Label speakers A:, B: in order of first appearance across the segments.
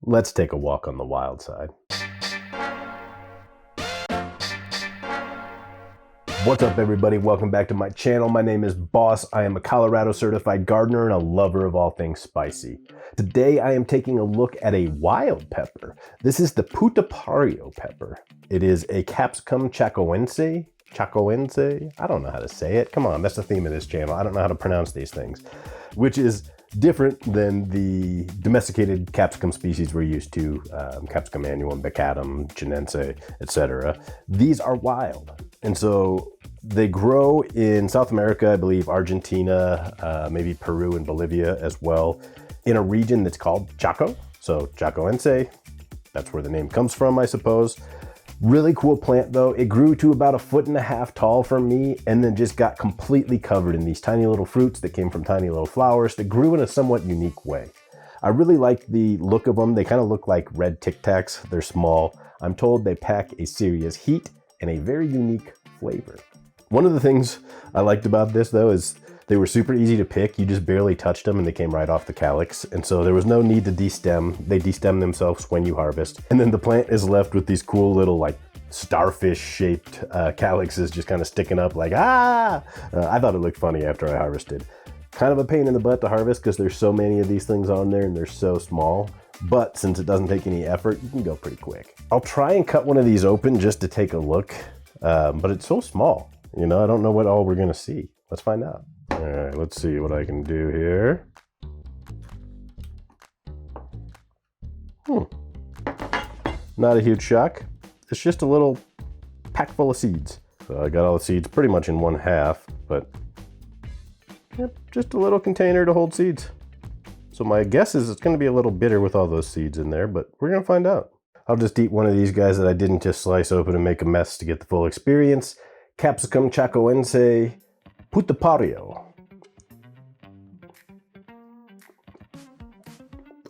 A: Let's take a walk on the wild side. What's up, everybody? Welcome back to my channel. My name is Boss. I am a Colorado certified gardener and a lover of all things spicy. Today I am taking a look at a wild pepper. This is the Putapario pepper. It is a capsicum chacoense. Chacoense? I don't know how to say it. Come on, that's the theme of this channel. I don't know how to pronounce these things, which is different than the domesticated capsicum species we're used to, capsicum annuum, bacatum, chinense, etc. These are wild. And so they grow in South America, I believe Argentina, maybe Peru and Bolivia as well, in a region that's called Chaco. So chacoense, that's where the name comes from, I suppose. Really cool plant though. It grew to about 1.5 feet tall for me and then just got completely covered in these tiny little fruits that came from tiny little flowers that grew in a somewhat unique way. I really like the look of them. They kind of look like red Tic Tacs. They're small. I'm told they pack a serious heat and a very unique flavor. One of the things I liked about this though is they were super easy to pick. You just barely touched them and they came right off the calyx. And so there was no need to destem. They destem themselves when you harvest. And then the plant is left with these cool little like starfish shaped calyxes just kind of sticking up like, I thought it looked funny after I harvested. Kind of a pain in the butt to harvest because there's so many of these things on there and they're so small. But since it doesn't take any effort, you can go pretty quick. I'll try and cut one of these open just to take a look, but it's so small. You know, I don't know what all we're gonna see. Let's find out. All right, let's see what I can do here. Not a huge shock. It's just a little pack full of seeds. So I got all the seeds pretty much in 1/2, but yep, just a little container to hold seeds. So my guess is it's gonna be a little bitter with all those seeds in there, but we're gonna find out. I'll just eat one of these guys that I didn't just slice open and make a mess to get the full experience. Capsicum chacoense Putapario.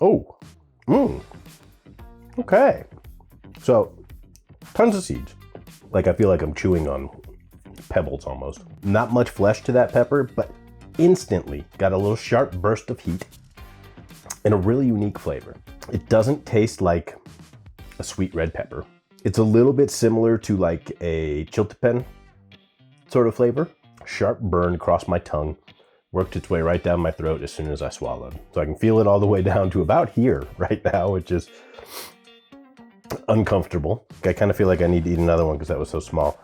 A: Oh, okay. So, tons of seeds. Like I feel like I'm chewing on pebbles almost. Not much flesh to that pepper, but instantly got a little sharp burst of heat and a really unique flavor. It doesn't taste like a sweet red pepper. It's a little bit similar to like a chiltepin sort of flavor. Sharp burn across my tongue, worked its way right down my throat as soon as I swallowed. So I can feel it all the way down to about here right now, which is uncomfortable. I kind of feel like I need to eat another one because that was so small.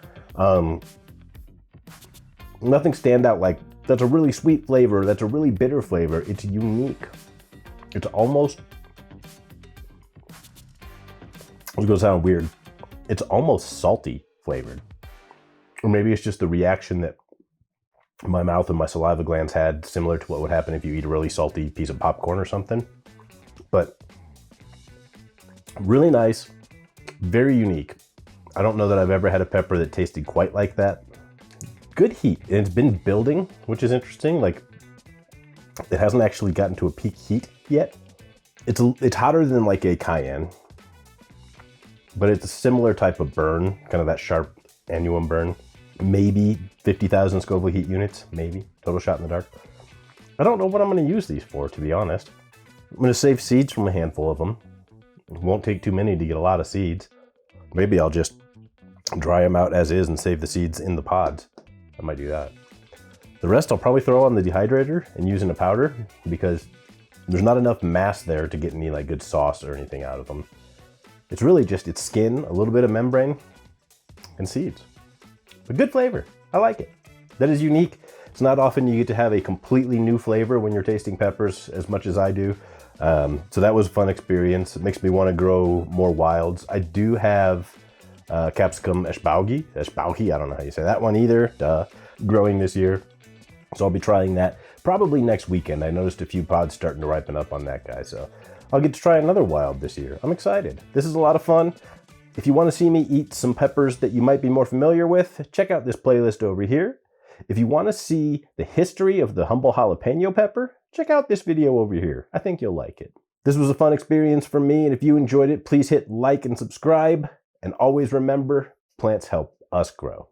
A: Nothing stand out like that's a really sweet flavor, that's a really bitter flavor. It's unique. It's almost, it's gonna sound weird, it's almost salty flavored. Or maybe it's just the reaction that my mouth and my saliva glands had, similar to what would happen if you eat a really salty piece of popcorn or something. But really nice, very unique. I don't know that I've ever had a pepper that tasted quite like that. Good heat, and it's been building, which is interesting. Like, it hasn't actually gotten to a peak heat yet. It's hotter than like a cayenne, but it's a similar type of burn, kind of that sharp annuum burn. Maybe 50,000 Scoville heat units, maybe. Total shot in the dark. I don't know what I'm gonna use these for, to be honest. I'm gonna save seeds from a handful of them. It won't take too many to get a lot of seeds. Maybe I'll just dry them out as is and save the seeds in the pods. I might do that. The rest I'll probably throw on the dehydrator and use in a powder because there's not enough mass there to get any like good sauce or anything out of them. It's really just its skin, a little bit of membrane, and seeds. A good flavor. I like it. That is unique. It's not often you get to have a completely new flavor when you're tasting peppers as much as I do. So that was a fun experience. It makes me want to grow more wilds. I do have capsicum eschbaugi, I don't know how you say that one either, growing this year. So I'll be trying that probably next weekend. I noticed a few pods starting to ripen up on that guy. So I'll get to try another wild this year. I'm excited. This is a lot of fun. If you want to see me eat some peppers that you might be more familiar with, check out this playlist over here. If you want to see the history of the humble jalapeno pepper, check out this video over here. I think you'll like it. This was a fun experience for me, and if you enjoyed it, please hit like and subscribe. And always remember, plants help us grow.